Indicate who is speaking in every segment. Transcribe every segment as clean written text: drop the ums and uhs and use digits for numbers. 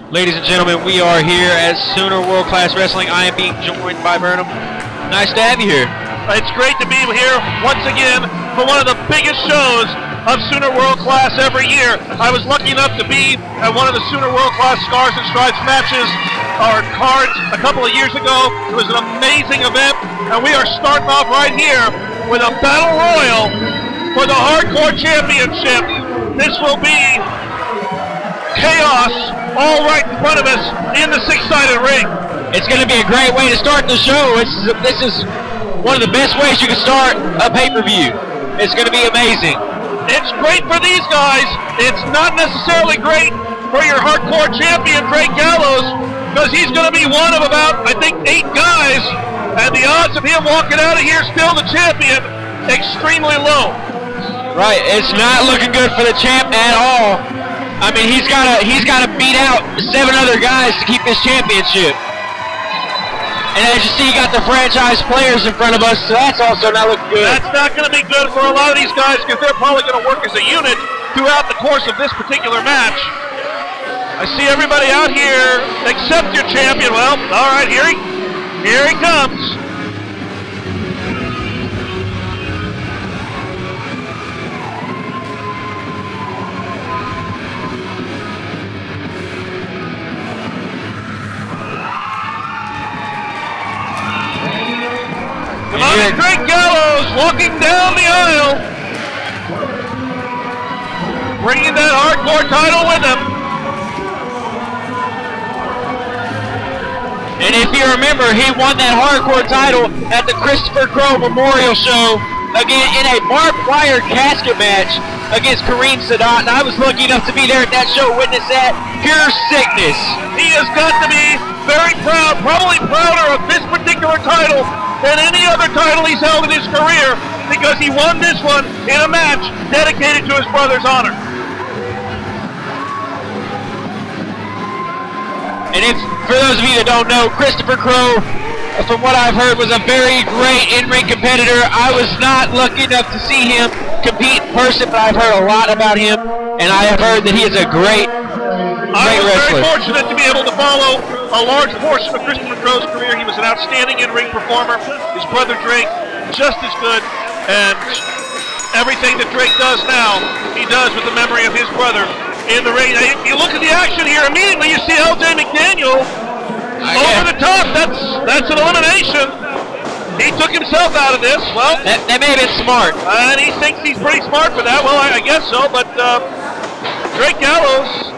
Speaker 1: Ladies and gentlemen, we are here at Sooner World Class Wrestling. I am being joined by Burnham. Nice to have you here.
Speaker 2: It's great to be here once again for one of the biggest shows of Sooner World Class every year. I was lucky enough to be at one of the Sooner World Class Scars and Stripes matches or cards a couple of years ago. It was an amazing event, and we are starting off right here with a battle royal for the Hardcore Championship. This will be chaos all right in front of us in the six-sided ring.
Speaker 1: It's going to be a great way to start the show. This is one of the best ways you can start a pay-per-view. It's going to be amazing.
Speaker 2: It's great for these guys. It's not necessarily great for your hardcore champion, Drake Gallows, because he's going to be one of about, I think, 8 guys, and the odds of him walking out of here still the champion, extremely low.
Speaker 1: Right, it's not looking good for the champ at all. I mean, he's got to beat out 7 other guys to keep this championship. And as you see, you got the franchise players in front of us, so that's also not looking good.
Speaker 2: That's not going to be good for a lot of these guys because they're probably going to work as a unit throughout the course of this particular match. I see everybody out here except your champion. Well, all right, here he comes. Drake Gallows walking down the aisle, bringing that hardcore title with him.
Speaker 1: And if you remember, he won that hardcore title at the Christopher Crowe Memorial Show, again in a barbed wire casket match against Kareem Sadat, and I was lucky enough to be there at that show, witness that. Pure sickness.
Speaker 2: He has got to be very proud, probably prouder of this particular title than any other title he's held in his career, because he won this one in a match dedicated to his brother's honor.
Speaker 1: And if, for those of you that don't know, Christopher Crowe, from what I've heard, was a very great in-ring competitor. I was not lucky enough to see him compete in person, but I've heard a lot about him, and I have heard that he is a great wrestler.
Speaker 2: I was very fortunate to be able to follow a large portion of Christopher Crowe's career. He was an outstanding in-ring performer. His brother Drake, just as good, and everything that Drake does now, he does with the memory of his brother in the ring. Now, you look at the action here, immediately you see LJ McDaniel over the top. That's an elimination. He took himself out of this. Well,
Speaker 1: that may have been smart.
Speaker 2: And he thinks he's pretty smart for that. Well, I guess so, but Drake Gallows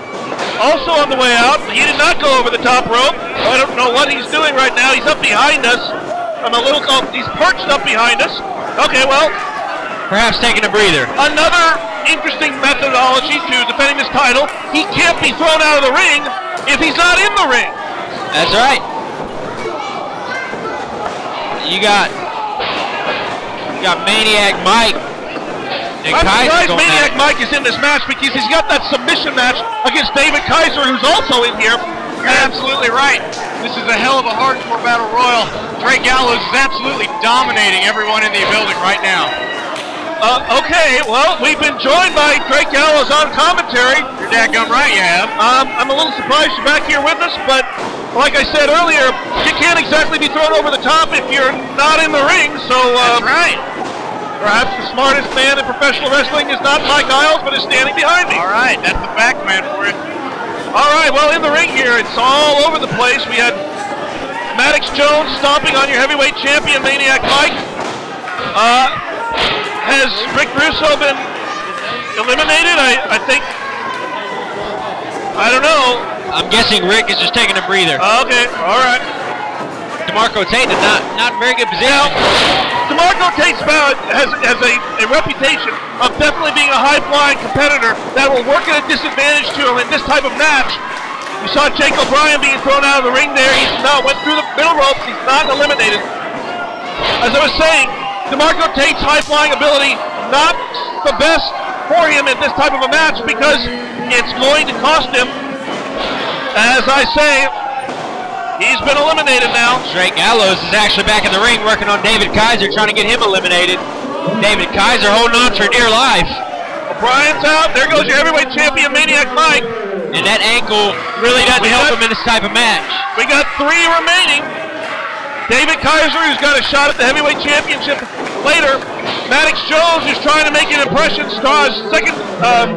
Speaker 2: also on the way out. He did not go over the top rope. I don't know what he's doing right now. He's up behind us. He's perched up behind us. Okay, well,
Speaker 1: perhaps taking a breather.
Speaker 2: Another interesting methodology to defending this title. He can't be thrown out of the ring if he's not in the ring.
Speaker 1: That's right. You got Maniac Mike.
Speaker 2: I'm surprised Maniac Mike is in this match because he's got that submission match against David Kaiser, who's also in here.
Speaker 3: You're absolutely right. This is a hell of a hardcore battle royal. Drake Gallows is absolutely dominating everyone in the building right now.
Speaker 2: Okay, well, we've been joined by Drake Gallows on commentary.
Speaker 3: You're dadgum right, you have.
Speaker 2: I'm a little surprised you're back here with us, but like I said earlier, you can't exactly be thrown over the top if you're not in the ring, so...
Speaker 3: That's right.
Speaker 2: Perhaps the smartest man in professional wrestling is not Mike Isles, but is standing behind me.
Speaker 3: All right, that's the fact man for you.
Speaker 2: All right, well, in the ring here, it's all over the place. We had Maddox Jones stomping on your heavyweight champion, Maniac Mike. Has Rick Russo been eliminated? I think. I don't know.
Speaker 1: I'm guessing Rick is just taking a breather.
Speaker 2: Okay, all right.
Speaker 1: DeMarco Tate is not in very good position.
Speaker 2: Now, DeMarco Tate has a reputation of definitely being a high-flying competitor that will work at a disadvantage to him in this type of match. You saw Jake O'Brien being thrown out of the ring there. He's now went through the middle ropes. He's not eliminated. As I was saying, DeMarco Tate's high-flying ability not the best for him in this type of a match because it's going to cost him. As I say, he's been eliminated now.
Speaker 1: Drake Gallows is actually back in the ring working on David Kaiser, trying to get him eliminated. David Kaiser holding on for dear life.
Speaker 2: O'Brien's out. There goes your heavyweight champion, Maniac Mike.
Speaker 1: And that ankle really doesn't help him in this type of match.
Speaker 2: We got 3 remaining. David Kaiser, who's got a shot at the heavyweight championship later. Maddox Jones, who's trying to make an impression, second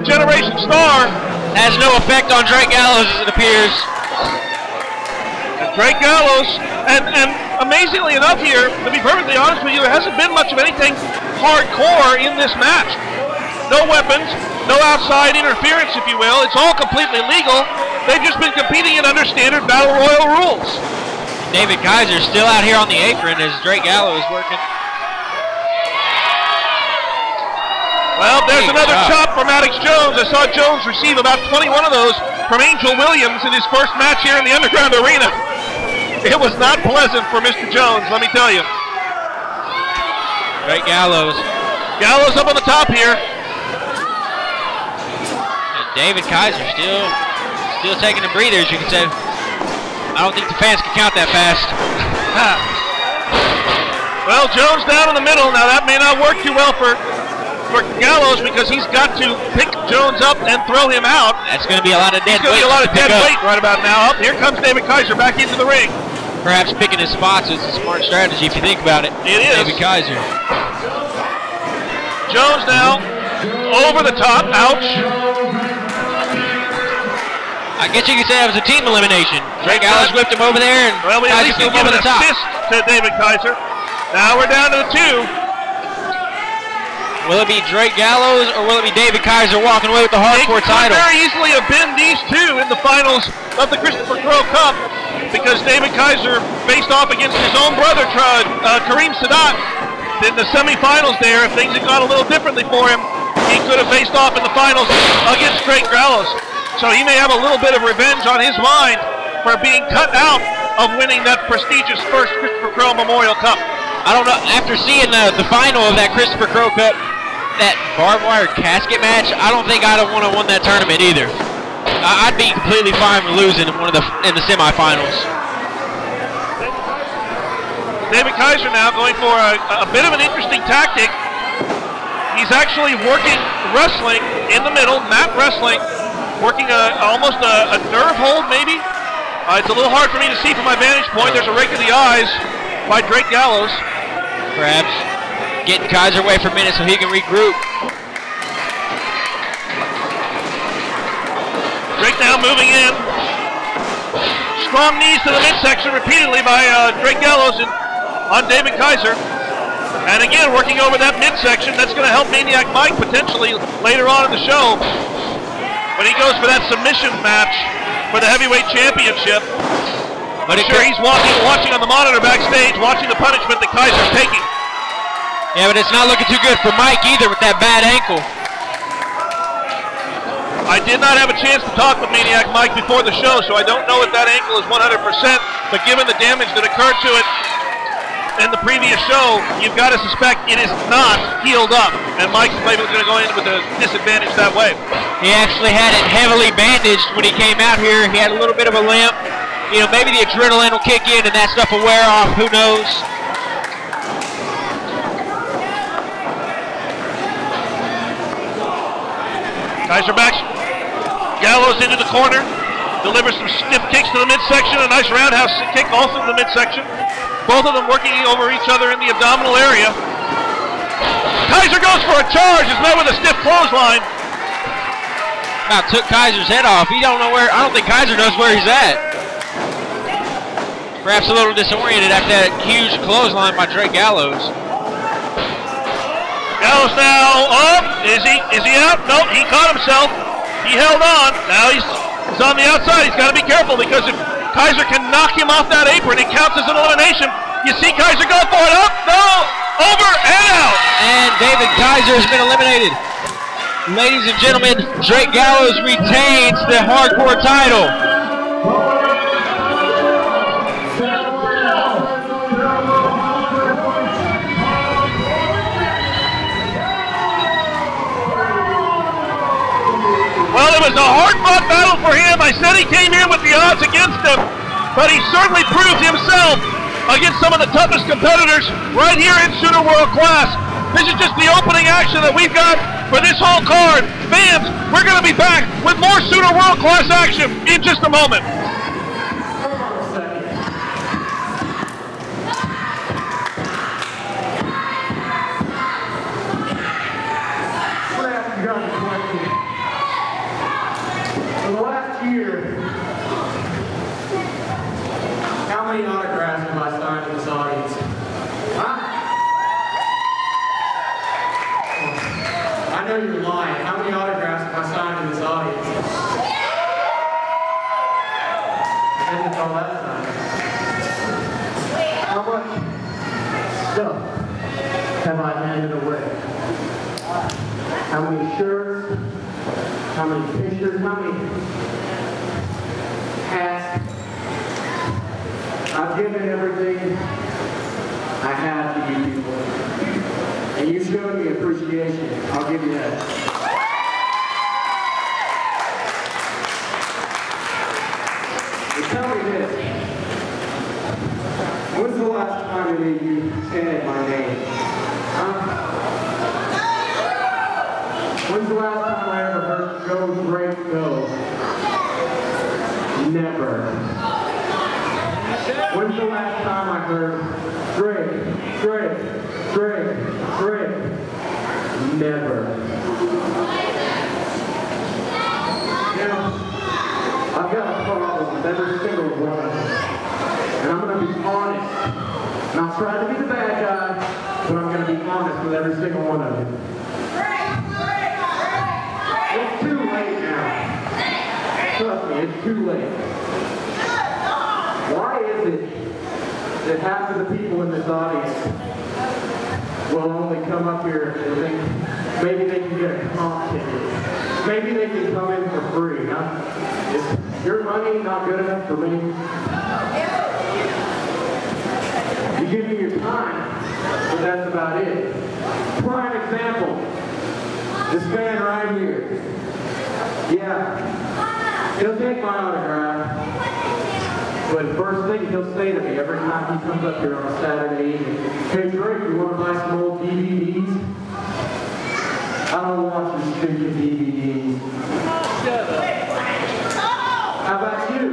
Speaker 2: generation star.
Speaker 1: Has no effect on Drake Gallows, as it appears.
Speaker 2: And Drake Gallows, and amazingly enough here, to be perfectly honest with you, there hasn't been much of anything hardcore in this match. No weapons, no outside interference, if you will. It's all completely legal. They've just been competing in under standard Battle Royal rules.
Speaker 1: David Kaiser still out here on the apron as Drake Gallows is working.
Speaker 2: Well, there's another chop for Maddox Jones. I saw Jones receive about 21 of those from Angel Williams in his first match here in the Underground Arena. It was not pleasant for Mr. Jones, let me tell you.
Speaker 1: Drake Gallows.
Speaker 2: Gallows up on the top here.
Speaker 1: And David Kaiser still taking a breather, as you can say. I don't think the fans can count that fast.
Speaker 2: Well, Jones down in the middle. Now that may not work too well for Gallows because he's got to pick Jones up and throw him out.
Speaker 1: That's going to be a lot of dead weight.
Speaker 2: It's going to be a lot of dead weight right about now. Here comes David Kaiser back into the ring.
Speaker 1: Perhaps picking his spots is a smart strategy if you think about it.
Speaker 2: It is.
Speaker 1: David Kaiser.
Speaker 2: Jones now over the top. Ouch.
Speaker 1: I guess you could say that was a team elimination. Drake Gallows whipped him over there, and
Speaker 2: well, we at least
Speaker 1: Kaiser
Speaker 2: give an assist to David Kaiser. Now we're down to the 2.
Speaker 1: Will it be Drake Gallows or will it be David Kaiser walking away with the hardcore title?
Speaker 2: It could very easily have been these 2 in the finals of the Christopher Crow Cup because David Kaiser faced off against his own brother, Kareem Sadat, in the semifinals there. If things had gone a little differently for him, he could have faced off in the finals against Drake Gallows. So he may have a little bit of revenge on his mind for being cut out of winning that prestigious first Christopher Crow Memorial Cup.
Speaker 1: I don't know, after seeing the final of that Christopher Crow Cup, that barbed wire casket match, I don't think I'd have won that tournament either. I'd be completely fine with losing in the semifinals.
Speaker 2: David Kaiser now going for a bit of an interesting tactic. He's actually working wrestling in the middle, mat wrestling. Working almost a nerve hold, maybe. It's a little hard for me to see from my vantage point. There's a rake of the eyes by Drake Gallows.
Speaker 1: Perhaps getting Kaiser away for a minute so he can regroup.
Speaker 2: Drake now moving in. Strong knees to the midsection repeatedly by Drake Gallows on David Kaiser. And again, working over that midsection. That's going to help Maniac Mike potentially later on in the show. When he goes for that submission match for the heavyweight championship. But I'm sure he's watching on the monitor backstage, watching the punishment that Kaiser's taking.
Speaker 1: Yeah, but it's not looking too good for Mike either with that bad ankle.
Speaker 2: I did not have a chance to talk with Maniac Mike before the show, so I don't know if that ankle is 100%, but given the damage that occurred to it in the previous show, you've got to suspect it is not healed up, and Mike's maybe going to go in with a disadvantage that way.
Speaker 1: He actually had it heavily bandaged when he came out here. He had a little bit of a limp. You know, maybe the adrenaline will kick in and that stuff will wear off. Who knows?
Speaker 2: Kaiser backs Gallows into the corner, delivers some stiff kicks to the midsection, a nice roundhouse kick also to the midsection. Both of them working over each other in the abdominal area. Kaiser goes for a charge, is met with a stiff clothesline.
Speaker 1: About took Kaiser's head off. He don't know where. I don't think Kaiser knows where he's at. Perhaps a little disoriented after that huge clothesline by Drake Gallows.
Speaker 2: Gallows now up. Is he out? Nope, he caught himself. He held on. Now he's on the outside. He's got to be careful because if Kaiser can knock him off that apron, it counts as an elimination. You see Kaiser go for it. Up, no, over and out.
Speaker 1: And David Kaiser has been eliminated. Ladies and gentlemen, Drake Gallows retains the hardcore title.
Speaker 2: Well, it was a hard-fought battle for him. I said he came here with the odds against him, but he certainly proved himself against some of the toughest competitors right here in Shooter World Class. This is just the opening action that we've got for this whole card. Fans, we're going to be back with more Sooner World Class action in just a moment.
Speaker 4: For the last year, how many autographs have I signed in this audience? Huh? I know you're lying. How many autographs have I signed in this audience? I didn't know that time. How much stuff have I handed away? How many shirts? How many pictures? How many hats? I've given everything I have to you people. And you showed me appreciation. I'll give you that. But tell me this. When's the last time any of you chanted my name? Huh? When's the last time I ever heard "Go, Drake, go"? Never. When's the last time I heard "Drake, Drake, Drake, Drake"? Never. Now, I've got a problem with every single one of them. And I'm going to be honest. And I'll try to be the bad guy, but I'm going to be honest with every single one of them. It's too late now. Trust me, it's too late. Why is it that half of the people in this audience will only come up here and think maybe they can get a comp ticket? Maybe they can come in for free, huh? Is your money not good enough for me? You give me your time, but that's about it. Prime example. This man right here. Yeah, he'll take my autograph, but first thing he'll say to me every time he comes up here on a Saturday evening, "Hey Drake, you want to buy some old DVDs?" I don't want your stupid DVDs. How about you?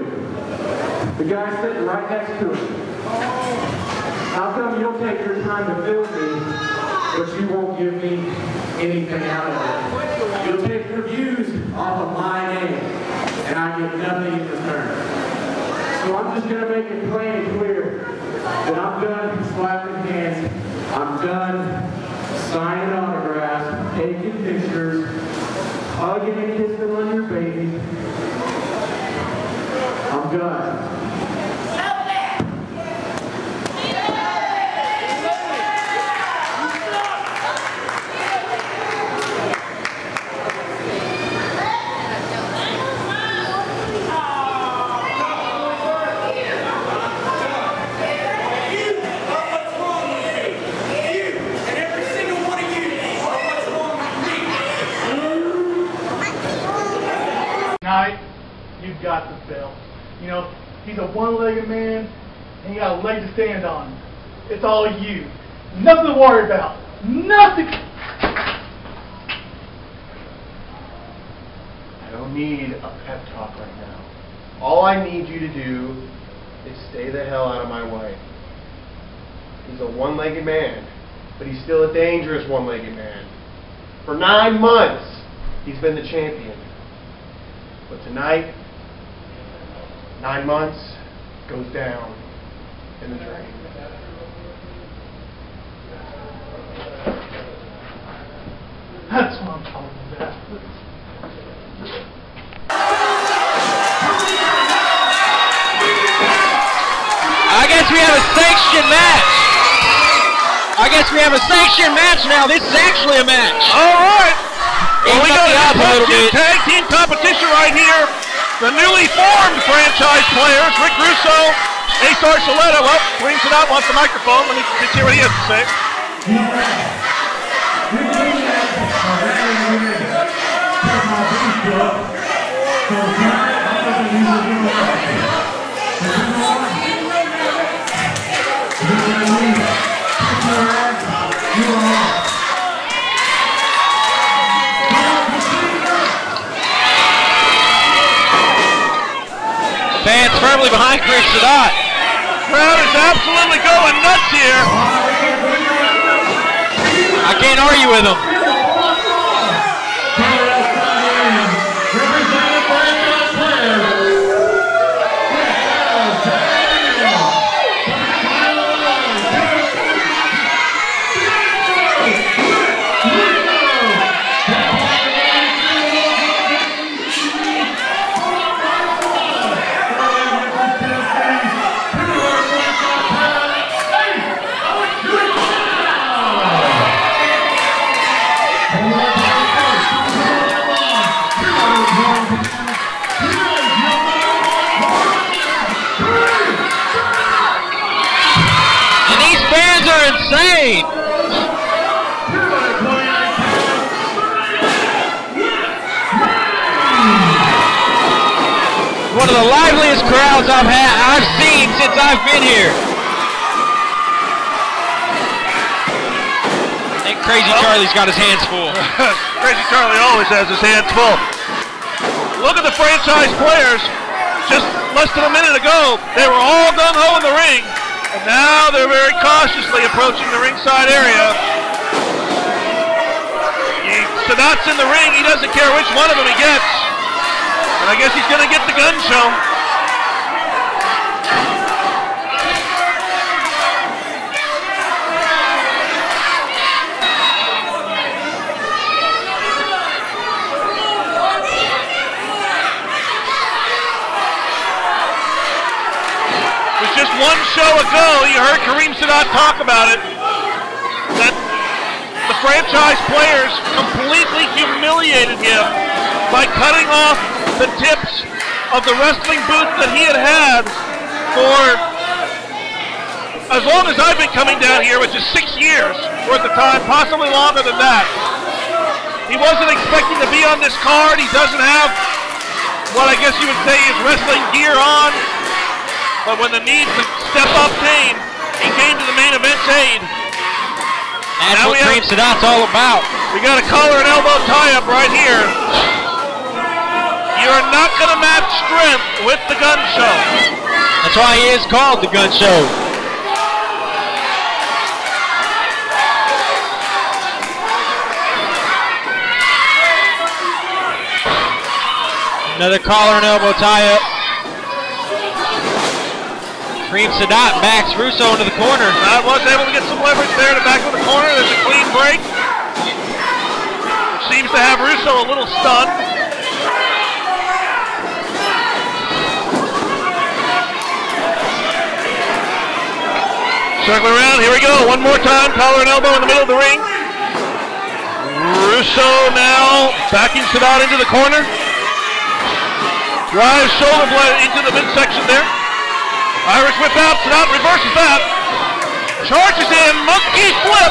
Speaker 4: The guy sitting right next to him. How come you don't take your time to film me, but you won't give me anything out of it? You'll take reviews off of my name, and I get nothing in return. So I'm just going to make it plain and clear that I'm done slapping hands. I'm done signing autographs, taking pictures, hugging and kissing on your baby. I'm done.
Speaker 5: You've got the belt. You know, he's a one-legged man, and you got a leg to stand on. It's all you. Nothing to worry about. Nothing.
Speaker 6: I don't need a pep talk right now. All I need you to do is stay the hell out of my way. He's a one-legged man, but he's still a dangerous one-legged man. For 9 months, he's been the champion. But tonight, 9 months goes down in the drain.
Speaker 5: That's what I'm talking about.
Speaker 1: I guess we have a sanctioned match. I guess we have a sanctioned match now. This is actually a match.
Speaker 2: All right. Well, we got
Speaker 1: a
Speaker 2: tag team competition right here. The newly formed franchise players, Rick Russo, Ace Archuleta. Well, swings it out, wants the microphone. Let me just hear what he has to say.
Speaker 1: Fans firmly behind Chris Sadat.
Speaker 2: Crowd is absolutely going nuts here.
Speaker 1: I can't argue with them. Insane. One of the liveliest crowds I've seen since I've been here. I think Crazy Charlie's got his hands full.
Speaker 2: Crazy Charlie always has his hands full. Look at the franchise players. Just less than a minute ago, they were all gung-ho in the ring. And now they're very cautiously approaching the ringside area. Sadat's in the ring. He doesn't care which one of them he gets. And I guess he's going to get the gun show. Just one show ago, you heard Kareem Sadat talk about it, that the franchise players completely humiliated him by cutting off the tips of the wrestling booth that he had for as long as I've been coming down here, which is 6 years worth of time, possibly longer than that. He wasn't expecting to be on this card. He doesn't have what I guess you would say is wrestling gear on. But when the need to step up came, he came to the main event's aid.
Speaker 1: That's what Kareem Sadat's all about.
Speaker 2: We got a collar and elbow tie-up right here. You're not going to match strength with the gun show.
Speaker 1: That's why he is called the gun show. Another collar and elbow tie-up. Kareem Sadat backs Russo into the corner.
Speaker 2: I was able to get some leverage there to back in the corner. There's a clean break, which seems to have Russo a little stunned. Circling around, here we go. One more time, collar and elbow in the middle of the ring. Russo now backing Sadat into the corner. Drives shoulder blade into the midsection there. Irish whip out, Sadat reverses that. Charges in, monkey flip.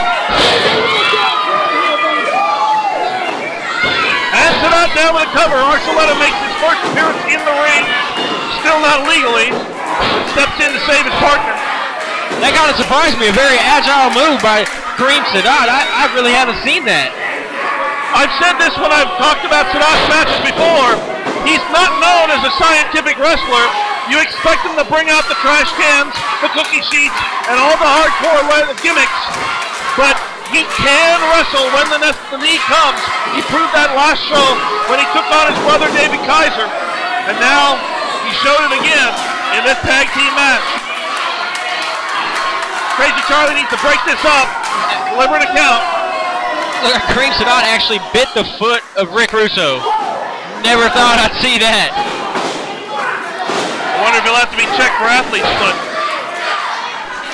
Speaker 2: And Sadat down with a cover. Archuleta makes his first appearance in the ring. Still not legally, but steps in to save his partner.
Speaker 1: That kind of surprised me. A very agile move by Kareem Sadat. I really haven't seen that.
Speaker 2: I've said this when I've talked about Sadat's matches before. He's not known as a scientific wrestler. You expect him to bring out the trash cans, the cookie sheets, and all the hardcore gimmicks. But he can wrestle when the knee comes. He proved that last show when he took on his brother David Kaiser. And now he showed it again in this tag team match. Crazy Charlie needs to break this up, deliver an account.
Speaker 1: Look, Kareem Sadat actually bit the foot of Rick Russo. Never thought I'd see that.
Speaker 2: I wonder if he'll have to be checked for athlete's foot.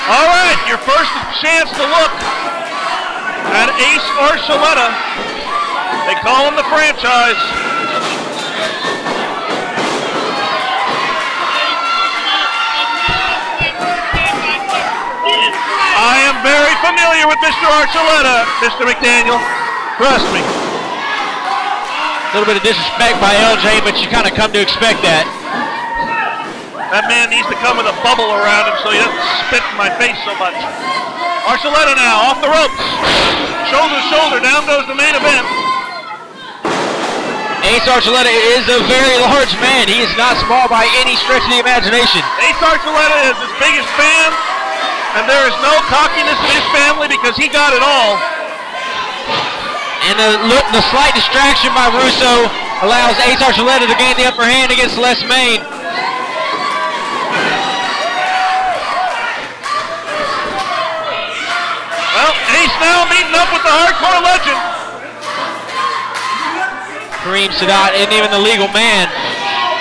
Speaker 2: All right, your first chance to look at Ace Archuleta. They call him the franchise. I am very familiar with Mr. Archuleta, Mr. McDaniel. Trust me.
Speaker 1: A little bit of disrespect by LJ, but you kind of come to expect that.
Speaker 2: That man needs to come with a bubble around him so he doesn't spit in my face so much. Archuleta now, off the ropes. Shoulder to shoulder, down goes the main event.
Speaker 1: Ace Ace Archuleta is a very large man. He is not small by any stretch of the imagination.
Speaker 2: Ace Archuleta is his biggest fan, and there is no cockiness in his family because he got it all.
Speaker 1: And the slight distraction by Russo allows Ace Archuleta to gain the upper hand against Les Main.
Speaker 2: Well, Ace now meeting up with the hardcore legend.
Speaker 1: Kareem Sadat isn't even the legal man.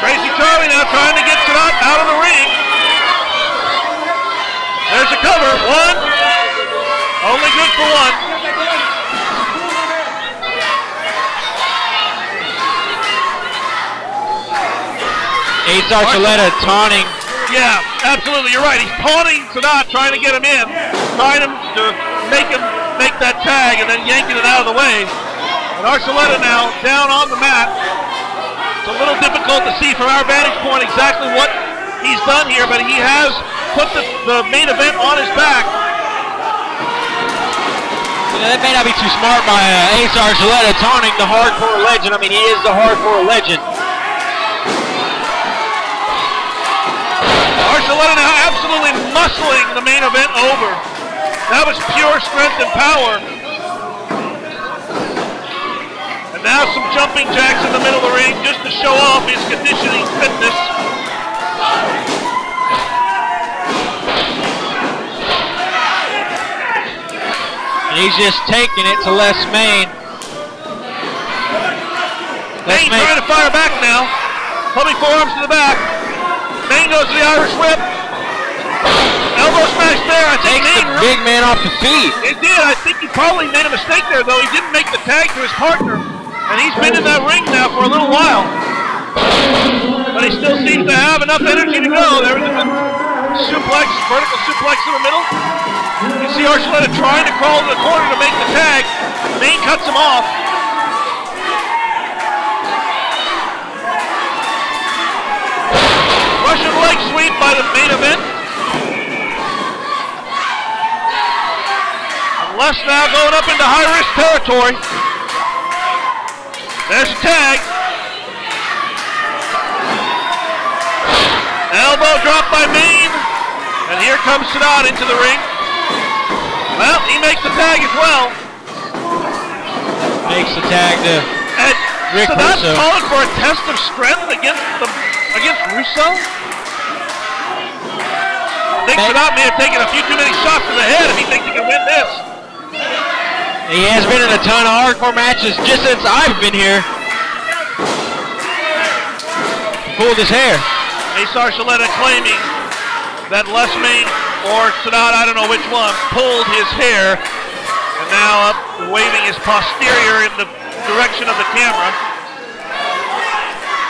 Speaker 2: Crazy Charlie now trying to get Sadat out of the ring. There's a cover. One. Only good for one.
Speaker 1: Ace Archuleta taunting.
Speaker 2: Yeah, absolutely. You're right. He's taunting Sadat, trying to get him in, trying to make him make that tag, and then yanking it out of the way. And Archuleta now down on the mat. It's a little difficult to see from our vantage point exactly what he's done here, but he has put the main event on his back.
Speaker 1: That may not be too smart by Ace Archuleta taunting the hardcore legend. I mean, he is the hardcore legend.
Speaker 2: Archuleta now absolutely muscling the main event over. That was pure strength and power. And now some jumping jacks in the middle of the ring just to show off his conditioning fitness.
Speaker 1: And he's just taking it to Les Main.
Speaker 2: Main trying to fire back now. Pumping forearms to the back. Main goes to the Irish whip. Elbow smash there. I think
Speaker 1: Takes the big man off the feet.
Speaker 2: It did. I think he probably made a mistake there, though. He didn't make the tag to his partner. And he's been in that ring now for a little while. But he still seems to have enough energy to go. There was a suplex, vertical suplex in the middle. You see Archuleta trying to crawl to the corner to make the tag. Main cuts him off. Russian leg sweep by the main event. And Les now going up into high-risk territory. There's a tag. Elbow drop by Main. And here comes Sadat into the ring. Well, he makes the tag as well.
Speaker 1: Makes the tag to Rick
Speaker 2: Sadat's
Speaker 1: Russo.
Speaker 2: calling for a test of strength against Russo. I think Sadat may have taken a few too many shots to the head if he thinks he can win this.
Speaker 1: He has been in a ton of hardcore matches just since I've been here. Pulled his hair.
Speaker 2: Ace Archuleta claiming that Les Main or Sadat, I don't know which one, pulled his hair and now up waving his posterior in the direction of the camera.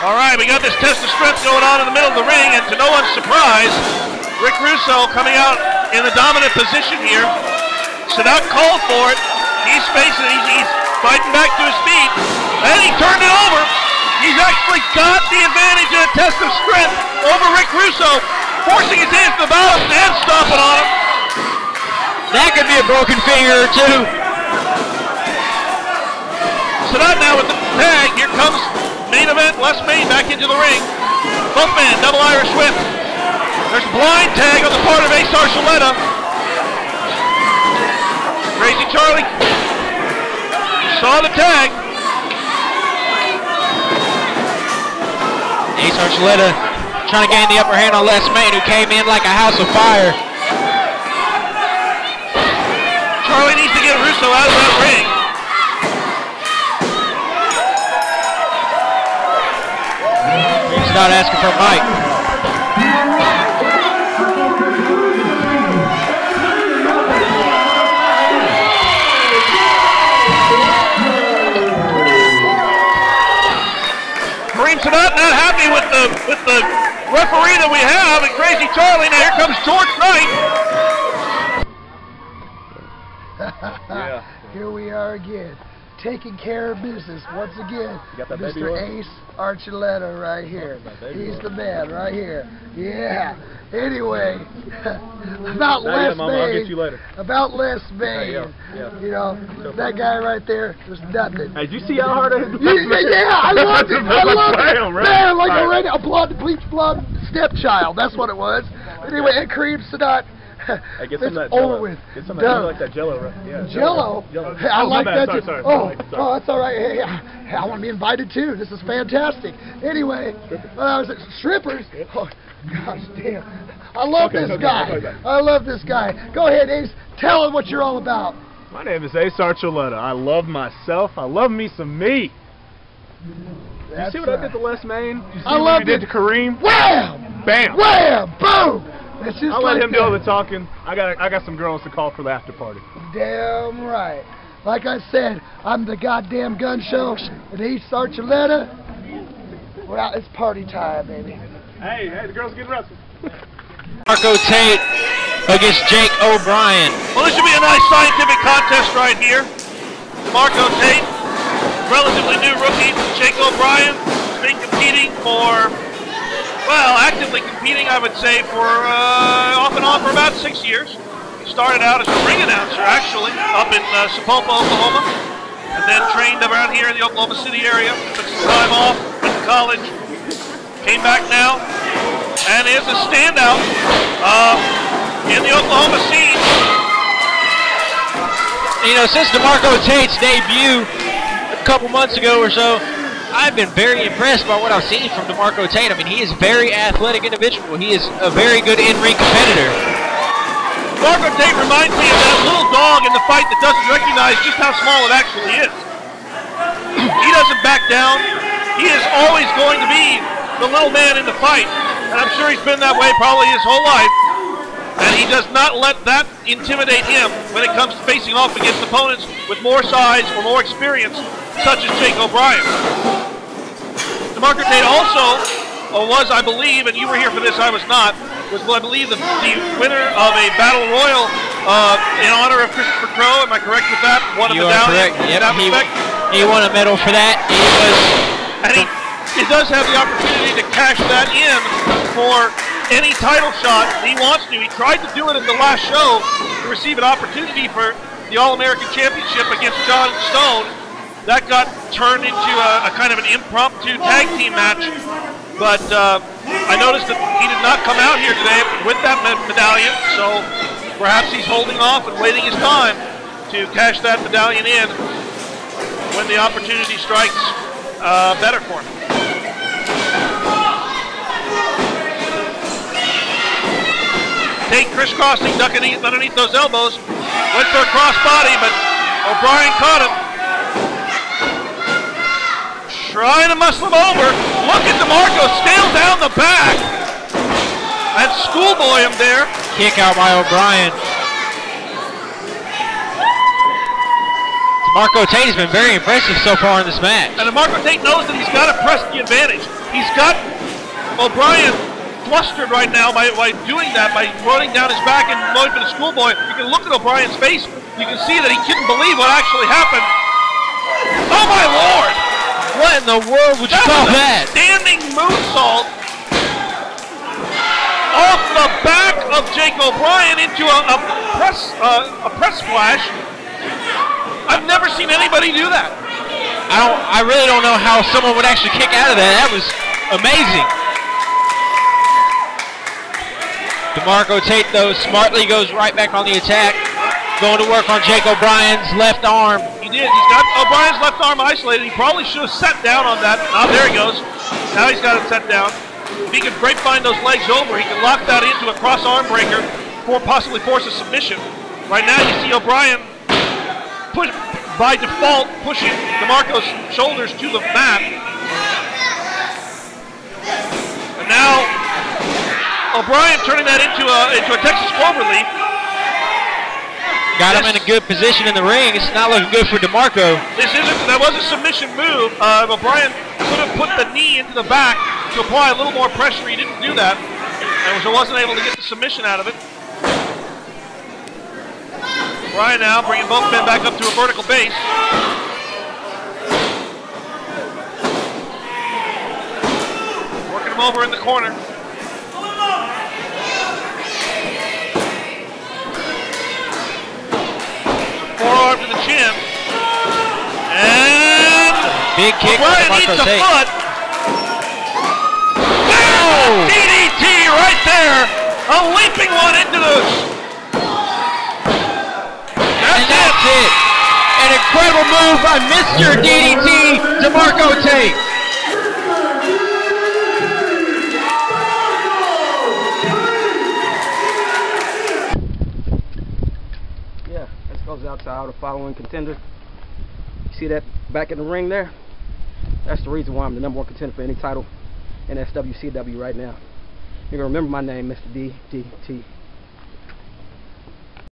Speaker 2: All right, we got this test of strength going on in the middle of the ring, and to no one's surprise, Rick Russo coming out in the dominant position here. Sadat called for it. He's facing it. He's fighting back to his feet, and he turned it over. He's actually got the advantage of a test of strength over Rick Russo, forcing his hands to the bottom and stomping on him.
Speaker 1: That could be a broken finger or two.
Speaker 2: Sadat now with the tag. Here comes main event. Les Main back into the ring. Both men, double Irish whip. There's blind tag on the part of Ace Archuleta. Crazy Charlie saw the tag.
Speaker 1: Ace Archuleta trying to gain the upper hand on Les Main, who came in like a house of fire.
Speaker 2: Charlie needs to get Russo out of that ring.
Speaker 1: He's not asking for a mic.
Speaker 2: Kareem Sadat not happy with the referee that we have, and Crazy Charlie. Now here comes George Knight.
Speaker 7: Here we are again. taking care of business once again.
Speaker 8: got that baby
Speaker 7: Mr.
Speaker 8: oil?
Speaker 7: Ace Archuleta right here. He's the man right here. Yeah. Anyway, about Les
Speaker 8: Mama, I'll get you
Speaker 7: Main.
Speaker 8: later.
Speaker 7: About Les Main.
Speaker 8: Yeah.
Speaker 7: You know, that guy right there was nothing.
Speaker 8: Hey, did you see how hard I hit the
Speaker 7: Yeah, I loved it. I loved it.
Speaker 8: Bam, right?
Speaker 7: Man, like a red, a blonde, bleach blonde stepchild. That's what it was. Anyway, and Kareem Sadat.
Speaker 8: Hey, get some of that
Speaker 7: over
Speaker 8: Jello.
Speaker 7: with.
Speaker 8: Get some of that. You like that Jello, right? Yeah.
Speaker 7: Jello? Hey, I
Speaker 8: Oh, my
Speaker 7: like
Speaker 8: bad.
Speaker 7: that too.
Speaker 8: Sorry.
Speaker 7: Oh, that's all right. Hey, I want to be invited too. This is fantastic. Anyway, I was at strippers. Oh, gosh damn. I love this guy. I love this guy. Go ahead, Ace. Tell him what you're all about.
Speaker 8: My name is Ace Archuleta. I love myself. I love me some me. You see what I did to Les Main? You see what I did to Kareem?
Speaker 7: Wham!
Speaker 8: Bam!
Speaker 7: Wham! Boom! That's just
Speaker 8: I'll
Speaker 7: like
Speaker 8: let him
Speaker 7: that.
Speaker 8: do all the talking. I got some girls to call for the after party.
Speaker 7: Damn right. Like I said, I'm the goddamn gun show at Ace Archuleta. Well, it's party time, baby.
Speaker 8: Hey, the girls are getting wrestled.
Speaker 1: Marco Tate against Jake O'Brien.
Speaker 2: Well, this should be a nice scientific contest right here. Marco Tate, relatively new rookie. Jake O'Brien has been competing for, well, actively competing, I would say, for off and on for about 6 years. He started out as a ring announcer, actually, up in Sapulpa, Oklahoma, and then trained around here in the Oklahoma City area. Took some time off, went to college, came back now, and is a standout in the Oklahoma scene.
Speaker 1: You know, since DeMarco Tate's debut a couple months ago or so, I've been very impressed by what I've seen from DeMarco Tate. I mean, he is a very athletic individual. He is a very good in-ring competitor.
Speaker 2: DeMarco Tate reminds me of that little dog in the fight that doesn't recognize just how small it actually is. He doesn't back down. He is always going to be the little man in the fight, and I'm sure he's been that way probably his whole life. And he does not let that intimidate him when it comes to facing off against opponents with more size or more experience, such as Jake O'Brien. DeMarco Tate also was, I believe, and you were here for this, I was not, was, I believe, the winner of a Battle Royal in honor of Christopher Crow. Am I correct with that? Won a medallion.
Speaker 1: Yep,
Speaker 2: in that respect.
Speaker 1: he won a medal for that.
Speaker 2: He does have the opportunity to cash that in for any title shot he wants to. He tried to do it in the last show to receive an opportunity for the All-American Championship against John Stone. That got turned into a kind of an impromptu tag team match. But I noticed that he did not come out here today with that medallion, so perhaps he's holding off and waiting his time to cash that medallion in when the opportunity strikes better for him. Tate crisscrossing, ducking underneath those elbows. Went for a cross body, but O'Brien caught him. Trying to muscle him over. Look at DeMarco sail down the back. And schoolboy him there.
Speaker 1: Kick out by O'Brien. DeMarco Tate has been very impressive so far in this match.
Speaker 2: And DeMarco Tate knows that he's got to press the advantage. He's got O'Brien flustered right now by doing that, by running down his back and going for the schoolboy. You can look at O'Brien's face. You can see that he couldn't believe what actually happened. Oh my Lord!
Speaker 1: What in the world would you call that?
Speaker 2: Standing moonsault off the back of Jake O'Brien into a press splash. I've never seen anybody do that.
Speaker 1: I really don't know how someone would actually kick out of that. That was amazing. DeMarco Tate, though, smartly goes right back on the attack, going to work on Jake O'Brien's left arm.
Speaker 2: He did. He's got O'Brien's left arm isolated. He probably should have sat down on that. Oh, there he goes. Now he's got it set down. If he can grapevine those legs over, he can lock that into a cross arm breaker or possibly force a submission. Right now you see O'Brien by default pushing DeMarco's shoulders to the mat. And now O'Brien turning that into a Texas Cloverleaf.
Speaker 1: Got him in a good position in the ring. It's not looking good for DeMarco.
Speaker 2: That was a submission move. O'Brien could have put the knee into the back to apply a little more pressure. He didn't do that, and so wasn't able to get the submission out of it. O'Brien now bringing both men back up to a vertical base. him over in the corner. Forearm to the chin. And
Speaker 1: big kick.
Speaker 2: O'Brien eats a foot.
Speaker 1: Oh!
Speaker 2: DDT right there. A leaping one into the...
Speaker 1: That's it. An incredible move by Mr. DDT, DeMarco Tate.
Speaker 9: Yeah, this goes out to our following contender. You see that back in the ring there? That's the reason why I'm the #1 contender for any title in SWCW right now. You can remember my name, Mr. DDT.